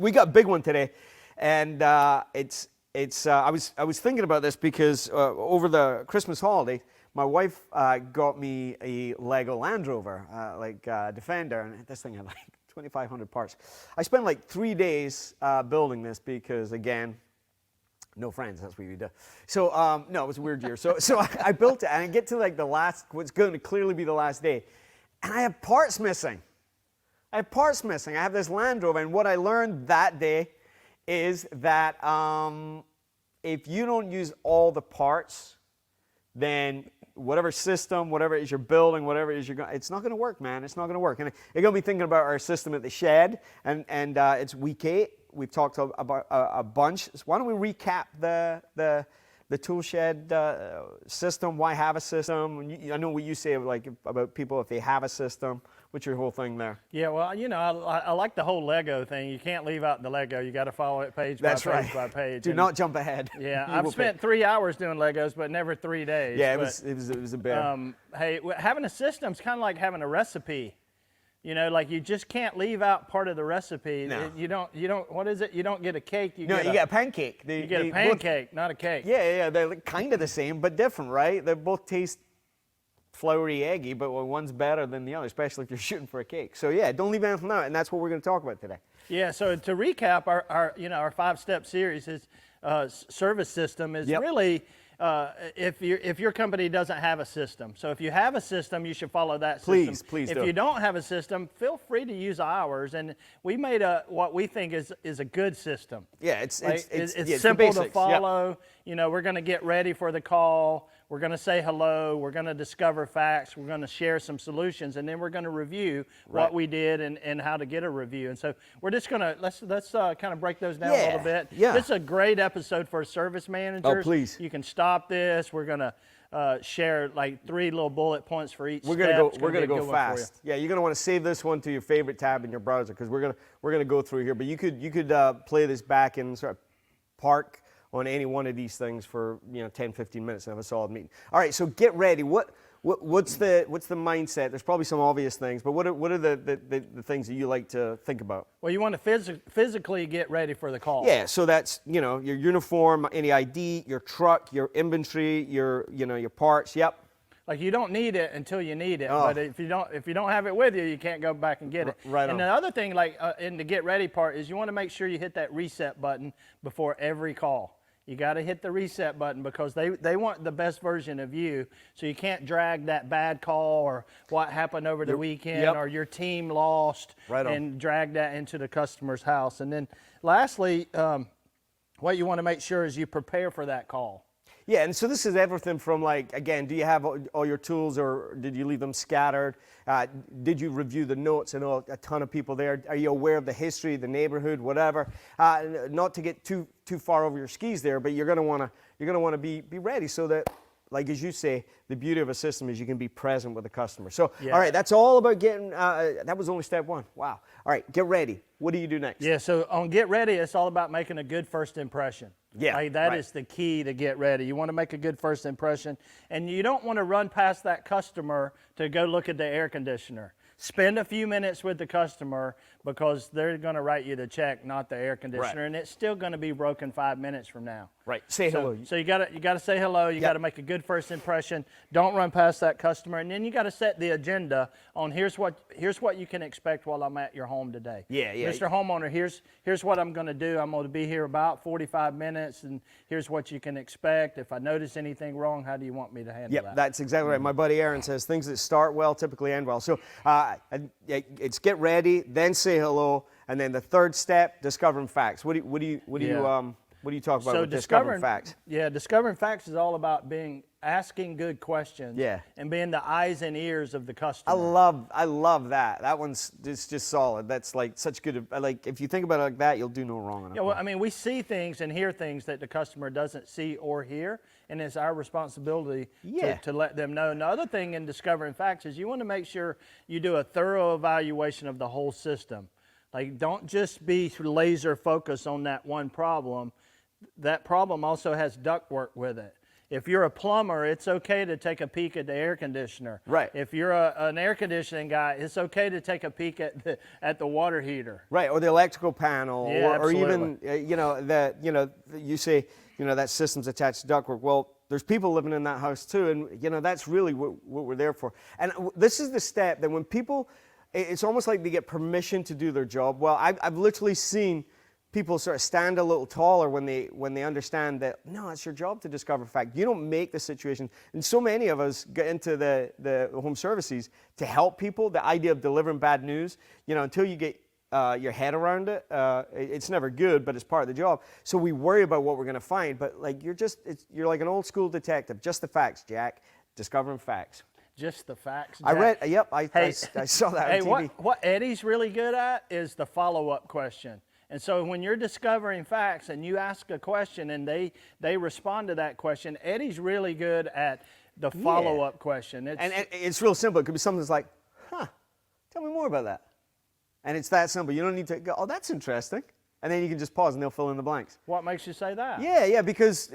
we got a big one today, and I was thinking about this because over the Christmas holiday, my wife got me a Lego Land Rover, Defender, and this thing had like 2,500 parts. I spent like 3 days building this because, again, no friends, that's what we do. So, no, it was a weird year. So I built it, and I get to like the last, what's going to clearly be the last day, and I have parts missing. I have this Land Rover, and what I learned that day is that if you don't use all the parts, then whatever system, whatever it is you're building, whatever it is you're going, it's not going to work, man. It's not going to work. And you're going to be thinking about our system at the shed, and it's week 8. We've talked about a bunch. So why don't we recap the Toolshed system? Why have a system? I know what you say about people if they have a system. What's your whole thing there? Yeah, well, I like the whole Lego thing. You can't leave out the Lego. You got to follow it page by page by page. Do not jump ahead. Yeah, I've spent 3 hours doing Legos, but never 3 days. Yeah, it was a bear. Hey, having a system's kind of like having a recipe. Like you just can't leave out part of the recipe. No. You don't. What is it? You don't get a cake. You get a pancake. You get a pancake, not a cake. Yeah. They're kind of the same, but different, right? They both taste floury, eggy, but one's better than the other, especially if you're shooting for a cake. So yeah, don't leave anything out, and that's what we're going to talk about today. Yeah. So to recap, our 5-step series is service system is really. If your company doesn't have a system. So if you have a system, you should follow that system. Please do. If you don't have a system, feel free to use ours. And we made what we think is a good system. Yeah, it's simple to follow. Yep. We're going to get ready for the call. We're going to say hello. We're going to discover facts. We're going to share some solutions, and then we're going to review what we did and how to get a review. And so we're just going to let's kind of break those down a little bit. Yeah. This is a great episode for service managers. Oh, please. You can stop this. We're going to share like 3 little bullet points for each. We're going to go fast. Yeah, you're going to want to save this one to your favorite tab in your browser because we're going to go through here. But you could play this back and sort of park on any one of these things for 10, 15 minutes and have a solid meeting. All right, so get ready. What's the mindset? There's probably some obvious things, but what are the things that you like to think about? Well, you want to physically get ready for the call. Yeah, so that's your uniform, any ID, your truck, your inventory, your parts. Yep. Like you don't need it until you need it, but if you don't have it with you, you can't go back and get it. Right. And the other thing, in the get ready part, is you want to make sure you hit that reset button before every call. You got to hit the reset button because they want the best version of you. So you can't drag that bad call or what happened over the weekend or your team lost and drag that into the customer's house. And then lastly, what you want to make sure is you prepare for that call. Yeah, and so this is everything from again, do you have all your tools or did you leave them scattered? Did you review the notes? I know a ton of people there. Are you aware of the history, the neighborhood, whatever? Not to get too far over your skis there, but you're going to want to be ready so that, like as you say, the beauty of a system is you can be present with the customer. So, all right, that's all about getting, that was only step 1. Wow. All right, get ready. What do you do next? Yeah, so on get ready, it's all about making a good first impression. Yeah, that is the key to get ready. You want to make a good first impression, and you don't want to run past that customer to go look at the air conditioner. Spend a few minutes with the customer because they're going to write you the check, not the air conditioner, and it's still going to be broken 5 minutes from now. Right. Say hello. So you got to say hello. You got to make a good first impression. Don't run past that customer, and then you got to set the agenda on here's what you can expect while I'm at your home today. Yeah. Mr. Homeowner, here's what I'm going to do. I'm going to be here about 45 minutes, and here's what you can expect. If I notice anything wrong, how do you want me to handle that? Yep, that's exactly right. My buddy Aaron says things that start well typically end well. So it's get ready, then say hello, and then the third step, discovering facts. What do you talk about with discovering facts? Yeah, discovering facts is all about asking good questions. Yeah. And being the eyes and ears of the customer. I love that. That one's just solid. That's such good. If you think about it like that, you'll do no wrong. Yeah. Well, I mean, we see things and hear things that the customer doesn't see or hear, and it's our responsibility to let them know. And the other thing in discovering facts is you want to make sure you do a thorough evaluation of the whole system. Don't just be laser focused on that one problem. That problem also has ductwork with it. If you're a plumber, it's okay to take a peek at the air conditioner. Right. If you're an air conditioning guy, it's okay to take a peek at the water heater. Right, or the electrical panel, Yeah, or even absolutely. you say that system's attached to ductwork. Well, there's people living in that house too, and that's really what we're there for. And this is the step that when people, it's almost like they get permission to do their job. Well, I've literally seen people sort of stand a little taller when they understand that, no, it's your job to discover fact. You don't make the situation. And so many of us get into the home services to help people. The idea of delivering bad news, until you get your head around it, it's never good, but it's part of the job. So we worry about what we're going to find, but like you're like an old school detective. Just the facts, Jack. Discovering facts. Just the facts, I Jack. read. Yep, I saw that on TV. What Eddie's really good at is the follow-up question. And so when you're discovering facts and you ask a question and they respond to that question, Eddie's really good at the follow-up question. And it's real simple. It could be something that's like, tell me more about that. And it's that simple. You don't need to go, oh, that's interesting. And then you can just pause and they'll fill in the blanks. What makes you say that? Yeah, because,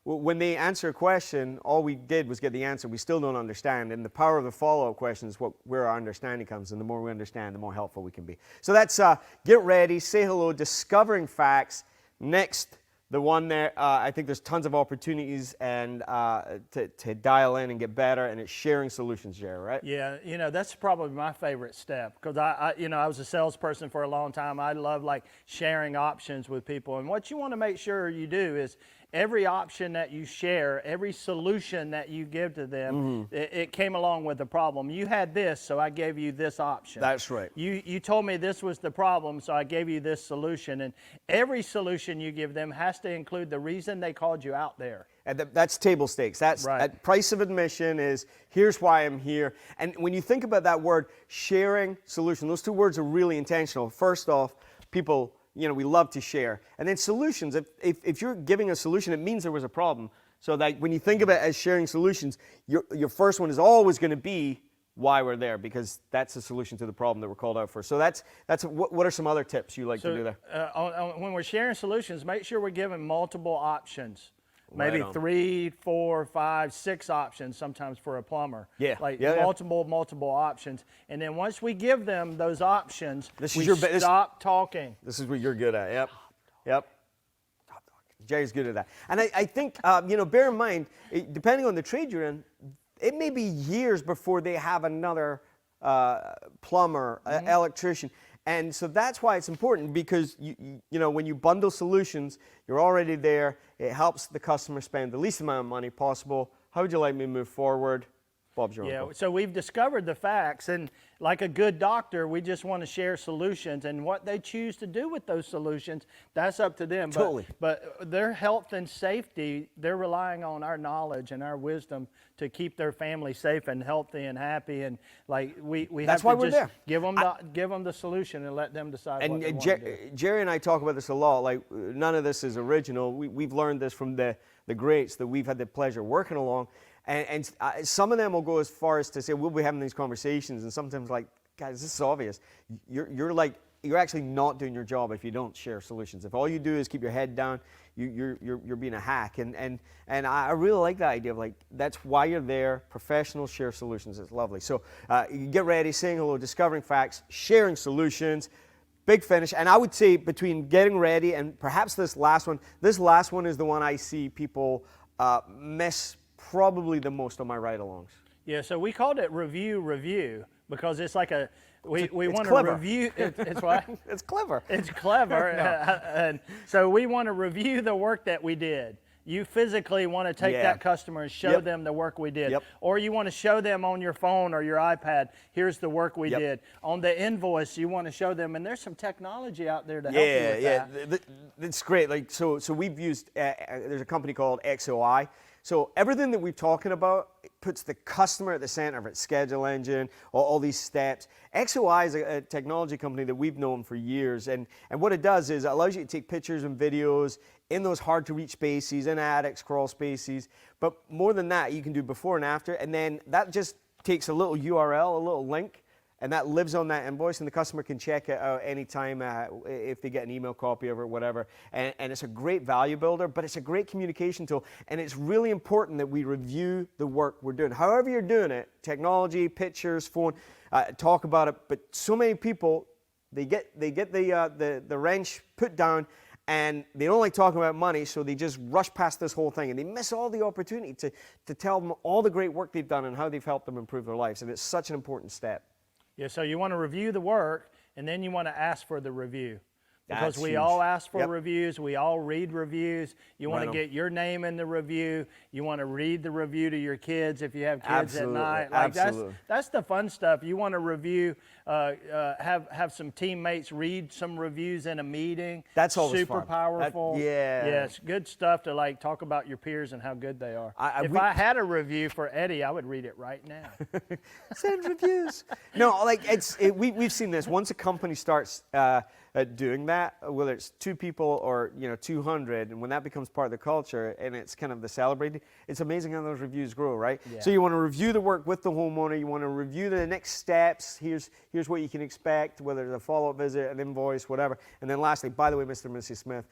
when they answer a question, all we did was get the answer. We still don't understand. And the power of the follow-up question is where our understanding comes. And the more we understand, the more helpful we can be. So that's get ready, say hello, discovering facts. Next, the one there, I think there's tons of opportunities and to dial in and get better. And it's sharing solutions, Jerry, right? Yeah, that's probably my favorite step because I was a salesperson for a long time. I love like sharing options with people. And what you want to make sure you do is every option that you share, every solution that you give to them, it came along with a problem. You had this, so I gave you this option. That's right. You told me this was the problem, so I gave you this solution. And every solution you give them has to include the reason they called you out there. And that's table stakes. That's right. That price of admission is, here's why I'm here. And when you think about that word, sharing solution, those two words are really intentional. First off, people, we love to share. And then solutions, if you're giving a solution, it means there was a problem. So that when you think of it as sharing solutions, your first one is always going to be why we're there, because that's the solution to the problem that we're called out for. So that's what are some other tips you like to do there? When we're sharing solutions, make sure we're giving multiple options. Maybe Right on. 3, 4, 5, 6 options sometimes for a plumber. Yeah. Multiple options. And then once we give them those options, we stop stop talking. This is what you're good at. Yep. Jerry's good at that. And I think, bear in mind, depending on the trade you're in, it may be years before they have another plumber, electrician. And so that's why it's important, because when you bundle solutions, you're already there. It helps the customer spend the least amount of money possible. How would you like me to move forward? Bob's your uncle. So we've discovered the facts, and like a good doctor, we just want to share solutions, and what they choose to do with those solutions, that's up to them. Totally. But their health and safety, they're relying on our knowledge and our wisdom to keep their family safe and healthy and happy. And like we That's have why to we're just there. give them the solution and let them decide And what they want to do. Jerry and I talk about this a lot. Like, none of this is original. We've learned this from the greats that we've had the pleasure of working along. And some of them will go as far as to say, we'll be having these conversations, and sometimes like, guys, this is obvious. You're actually not doing your job if you don't share solutions. If all you do is keep your head down, you're being a hack. And I really like that idea of like, that's why you're there. Professionals share solutions. It's lovely. So you get ready, saying hello, discovering facts, sharing solutions. Big finish. And I would say between getting ready and perhaps this last one is the one I see people miss probably the most on my ride-alongs. Yeah, so we called it review because it's like we want clever. to review. It's what? It's clever. It's clever. And so we want to review the work that we did. You physically want to take that customer and show them the work we did. Or you want to show them on your phone or your iPad, here's the work we did. On the invoice, you want to show them, and there's some technology out there to help you with that. It's great. Like, so we've used, there's a company called XOI. So everything that we're talking about puts the customer at the center of it, schedule engine, all these steps. XOI is a technology company that we've known for years, and what it does is it allows you to take pictures and videos in those hard-to-reach spaces, in attics, crawl spaces, but more than that, you can do before and after, and then that just takes a little URL, a little link, and that lives on that invoice, and the customer can check it out anytime if they get an email copy of it or whatever. And it's a great value builder, but it's a great communication tool, and it's really important that we review the work we're doing. However you're doing it, technology, pictures, phone, talk about it, but so many people, they get the wrench put down, and they don't like talking about money, so they just rush past this whole thing, and they miss all the opportunity to tell them all the great work they've done and how they've helped them improve their lives, and it's such an important step. Yeah, so you want to review the work, and then you want to ask for the review. Because That's we huge. all ask for Yep. reviews, we all read reviews. You want Right to on. get your name in the review. You want to read the review to your kids if you have kids Absolutely. at night. Like Absolutely. that's the fun stuff. You want to review, have some teammates read some reviews in a meeting. That's always super fun. powerful. Yeah. it's good stuff to like talk about your peers and how good they are. If we- I had a review for Eddie, I would read it right now. Send reviews. No, like we've seen this. Once a company starts doing that, whether it's 2 people or 200, and when that becomes part of the culture and it's kind of the celebrated, it's amazing how those reviews grow, right? Yeah. So you want to review the work with the homeowner. You want to review the next steps. Here's what you can expect, whether it's a follow-up visit, an invoice, whatever. And then lastly, by the way, Mr. and Mrs. Smith,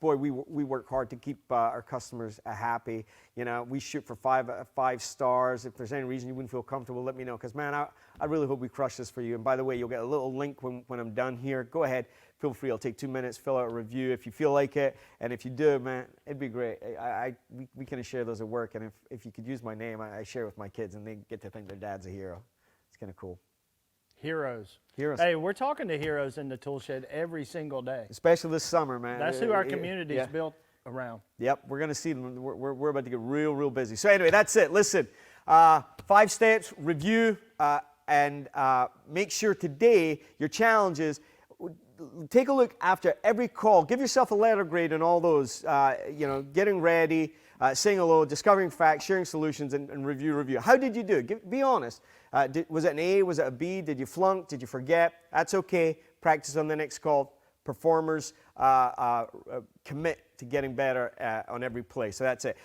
boy, we work hard to keep our customers happy. We shoot for 5 stars. If there's any reason you wouldn't feel comfortable, let me know, because man, I really hope we crush this for you. And by the way, you'll get a little link when I'm done here. Go ahead, feel free. It'll take 2 minutes, fill out a review if you feel like it. And if you do, man, it'd be great. We can share those at work. And if you could use my name, I share it with my kids, and they get to think their dad's a hero. It's kind of cool. Heroes. Heroes. Hey, we're talking to heroes in the Toolshed every single day. Especially this summer, man. That's who our community is built around. Yep, we're going to see them. We're about to get real busy. So anyway, that's it. Listen, 5 steps, review, and make sure today your challenge is take a look after every call. Give yourself a letter grade on all those, getting ready, saying hello, discovering facts, sharing solutions, and review. How did you do? Be honest. Was it an A? Was it a B? Did you flunk? Did you forget? That's okay. Practice on the next call. Performers commit to getting better on every play. So that's it.